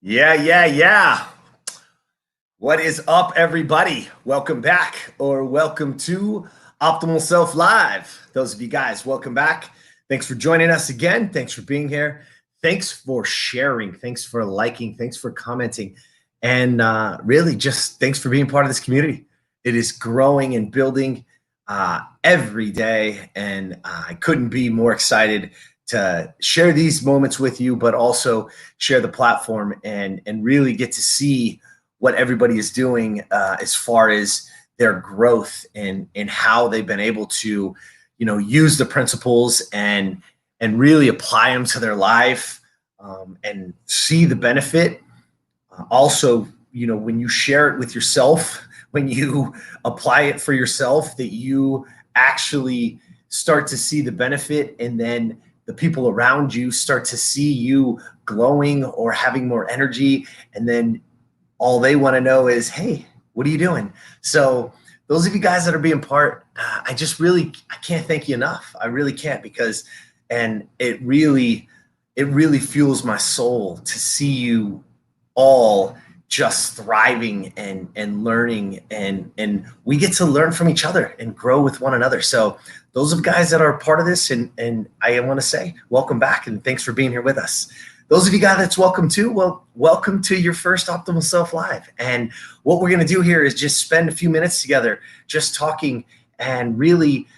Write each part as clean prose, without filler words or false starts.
Yeah. What is up, everybody? Welcome back, or welcome to Optimal Self Live. Those of you guys, welcome back. Thanks for joining us again. Thanks for being here. Thanks for sharing. Thanks for liking. Thanks for commenting. And really just thanks for being part of this community. It is growing and building every day. And I couldn't be more excited to share these moments with you, but also share the platform and really get to see what everybody is doing as far as their growth and how they've been able to, use the principles and really apply them to their life and see the benefit. Also, when you share it with yourself, when you apply it for yourself, that you actually start to see the benefit, and then the people around you start to see you glowing or having more energy. And then all they want to know is, hey, what are you doing? So those of you guys that are being part, I can't thank you enough. I really can't, because, and it really fuels my soul to see you all just thriving and learning, and we get to learn from each other and grow with one another. So those of you guys that are part of this, and I want to say welcome back and thanks for being here with us. Those of you guys that's welcome to your first Optimal Self Live. And what we're going to do here is just spend a few minutes together just talking and really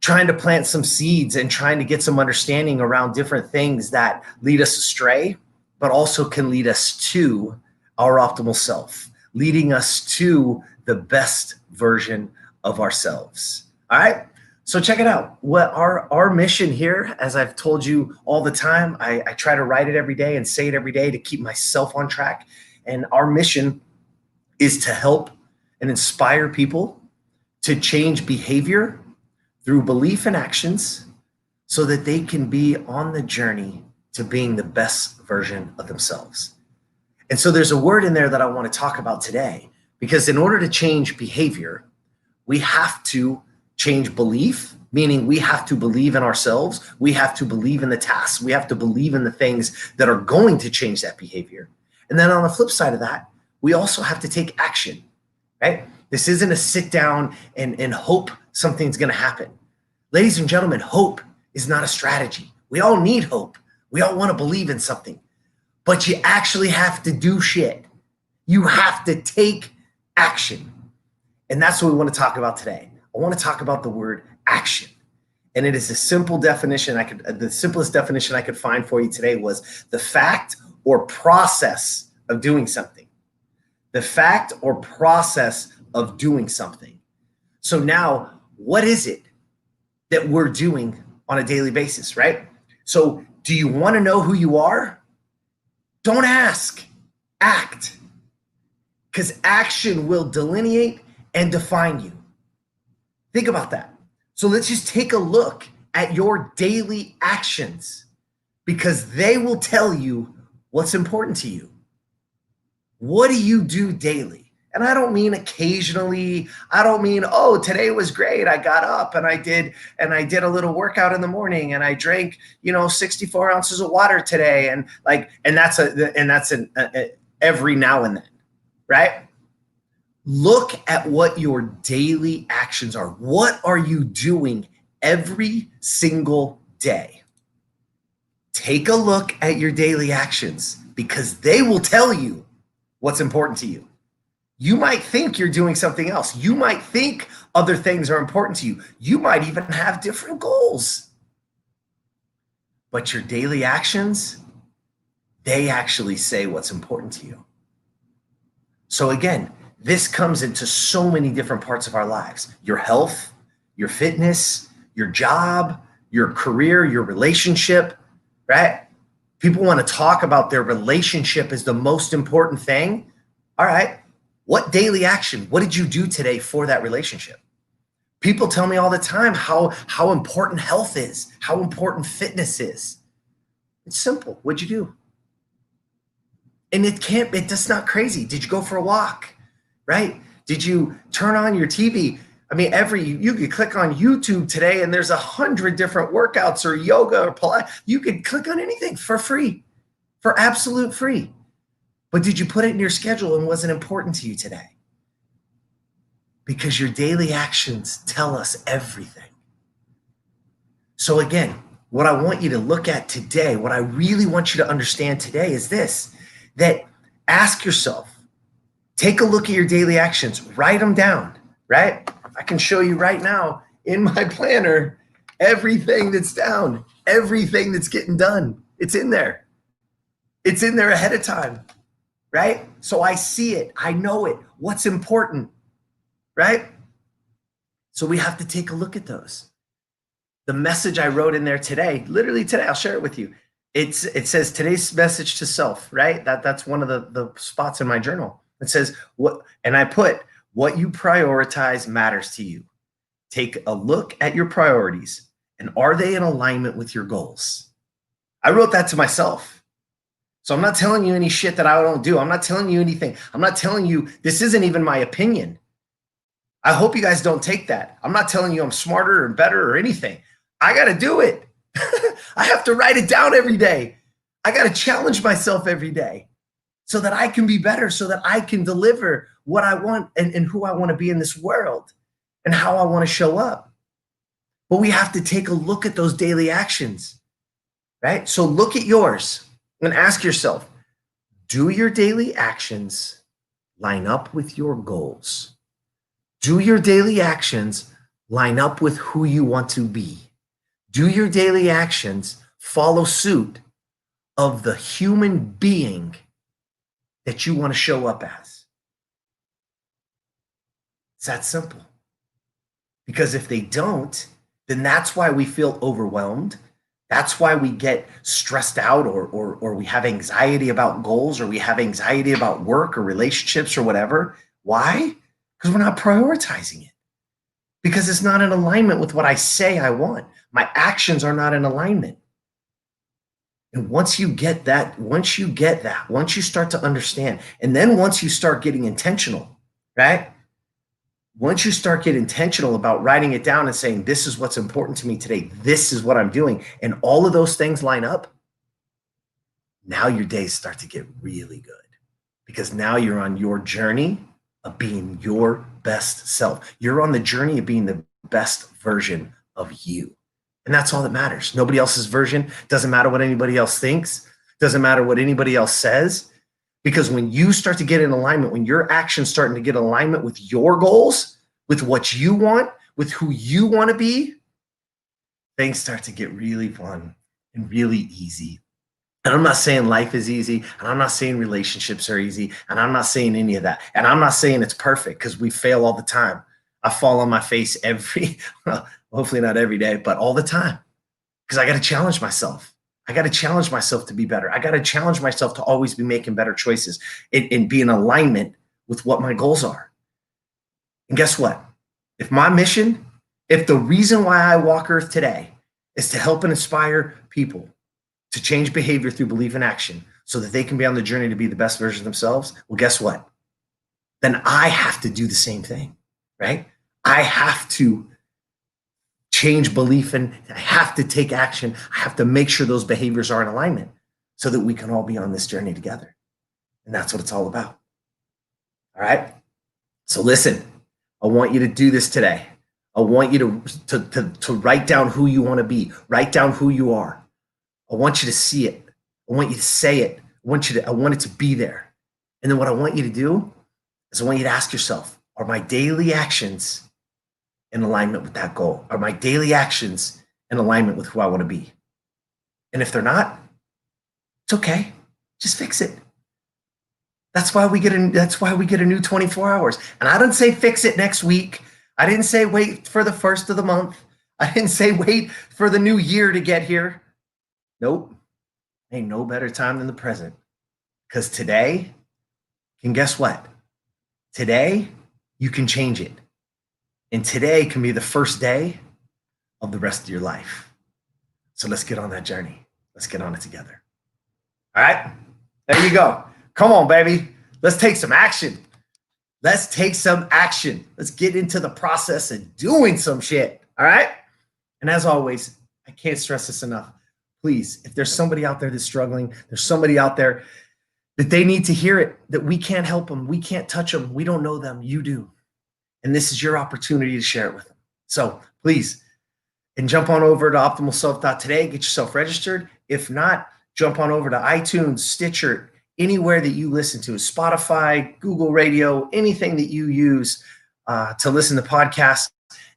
trying to plant some seeds and trying to get some understanding around different things that lead us astray, but also can lead us to our optimal self, leading us to the best version of ourselves. All right. So check it out. What our mission here, as I've told you all the time, I try to write it every day and say it every day to keep myself on track. And our mission is to help and inspire people to change behavior through belief and actions so that they can be on the journey to being the best version of themselves. And so there's a word in there that I want to talk about today, because in order to change behavior, we have to change belief, meaning we have to believe in ourselves. We have to believe in the tasks. We have to believe in the things that are going to change that behavior. And then on the flip side of that, we also have to take action, right? This isn't a sit down and hope something's going to happen. Ladies and gentlemen, hope is not a strategy. We all need hope. We all want to believe in something, but you actually have to do shit. You have to take action. And that's what we want to talk about today. I want to talk about the word action. And it is a simple definition. The simplest definition I could find for you today was the fact or process of doing something. The fact or process of doing something. So now, what is it that we're doing on a daily basis, right? So do you want to know who you are? Don't ask, act. Because action will delineate and define you. Think about that. So let's just take a look at your daily actions, because they will tell you what's important to you. What do you do daily? And I don't mean occasionally. I don't mean, oh, today was great. I got up and I did a little workout in the morning and I drank, 64 ounces of water today. And that's every now and then, right? Look at what your daily actions are. What are you doing every single day? Take a look at your daily actions, because they will tell you what's important to you. You might think you're doing something else. You might think other things are important to you. You might even have different goals. But your daily actions, they actually say what's important to you. So again, this comes into so many different parts of our lives. Your health, your fitness, your job, your career, your relationship, right? People want to talk about their relationship as the most important thing. All right. What daily action? What did you do today for that relationship? People tell me all the time how important health is, how important fitness is. It's simple. What'd you do? And it's not crazy. Did you go for a walk? Right? Did you turn on your TV? I mean, you could click on YouTube today and there's 100 different workouts or yoga or Pilates. You could click on anything for free, for absolute free. But did you put it in your schedule and wasn't important to you today? Because your daily actions tell us everything. So again, what I want you to look at today, what I really want you to understand today is this, that ask yourself, take a look at your daily actions, write them down, right? I can show you right now in my planner, everything that's down, everything that's getting done. It's in there. It's in there ahead of time, right? So I see it, I know it, what's important, right? So we have to take a look at those. The message I wrote in there today, literally today, I'll share it with you. It says today's message to self, right? That's one of the spots in my journal. It says and I put, what you prioritize matters to you. Take a look at your priorities and are they in alignment with your goals? I wrote that to myself. So I'm not telling you any shit that I don't do. I'm not telling you anything. I'm not telling you, this isn't even my opinion. I hope you guys don't take that. I'm not telling you I'm smarter or better or anything. I got to do it. I have to write it down every day. I got to challenge myself every day so that I can be better, so that I can deliver what I want and who I want to be in this world and how I want to show up. But we have to take a look at those daily actions, right? So look at yours and ask yourself, do your daily actions line up with your goals? Do your daily actions line up with who you want to be? Do your daily actions follow suit of the human being that you want to show up as? It's that simple. Because if they don't, then that's why we feel overwhelmed. That's why we get stressed out or we have anxiety about goals, or we have anxiety about work or relationships or whatever. Why? Because we're not prioritizing it. Because it's not in alignment with what I say I want. My actions are not in alignment. And once you get that, once you start to understand, and then once you start getting intentional, right? Once you start getting intentional about writing it down and saying, this is what's important to me today, this is what I'm doing, and all of those things line up, now your days start to get really good. Because now you're on your journey of being your best self. You're on the journey of being the best version of you. And that's all that matters. Nobody else's version. Doesn't matter what anybody else thinks. Doesn't matter what anybody else says. Because when you start to get in alignment, when your actions starting to get in alignment with your goals, with what you want, with who you want to be, things start to get really fun and really easy. And I'm not saying life is easy, and I'm not saying relationships are easy, and I'm not saying any of that. And I'm not saying it's perfect, because we fail all the time. I fall on my face well, hopefully not every day, but all the time, because I got to challenge myself. I got to challenge myself to be better. I got to challenge myself to always be making better choices and be in alignment with what my goals are. And guess what? If my mission, if the reason why I walk Earth today is to help and inspire people to change behavior through belief and action so that they can be on the journey to be the best version of themselves, well, guess what? Then I have to do the same thing, right? I have to change belief and I have to take action. I have to make sure those behaviors are in alignment so that we can all be on this journey together. And that's what it's all about. All right? So listen, I want you to do this today. I want you to write down who you want to be. Write down who you are. I want you to see it. I want you to say it. I want it to be there. And then what I want you to do is I want you to ask yourself, are my daily actions in alignment with that goal? Are my daily actions in alignment with who I want to be? And if they're not, it's okay. Just fix it. That's why we get a new 24 hours. And I didn't say fix it next week. I didn't say wait for the first of the month. I didn't say wait for the new year to get here. Nope. Ain't no better time than the present. Because today, and guess what? Today, you can change it. And today can be the first day of the rest of your life. So let's get on that journey. Let's get on it together. All right? There you go. Come on, baby. Let's take some action. Let's take some action. Let's get into the process of doing some shit. All right? And as always, I can't stress this enough. Please, if there's somebody out there that's struggling, there's somebody out there that they need to hear it, that we can't help them. We can't touch them. We don't know them. You do. And this is your opportunity to share it with them. So please, and jump on over to optimalself.today, get yourself registered. If not, jump on over to iTunes, Stitcher, anywhere that you listen to, Spotify, Google Radio, anything that you use to listen to podcasts.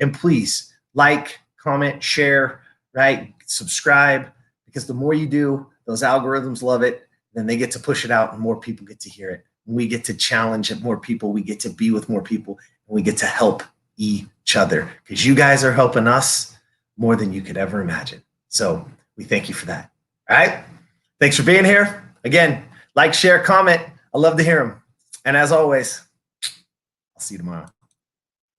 And please like, comment, share, right? Subscribe, because the more you do, those algorithms love it. Then they get to push it out and more people get to hear it. We get to challenge more people. We get to be with more people. And we get to help each other, because you guys are helping us more than you could ever imagine. So we thank you for that. All right. Thanks for being here. Again, like, share, comment. I love to hear them. And as always, I'll see you tomorrow.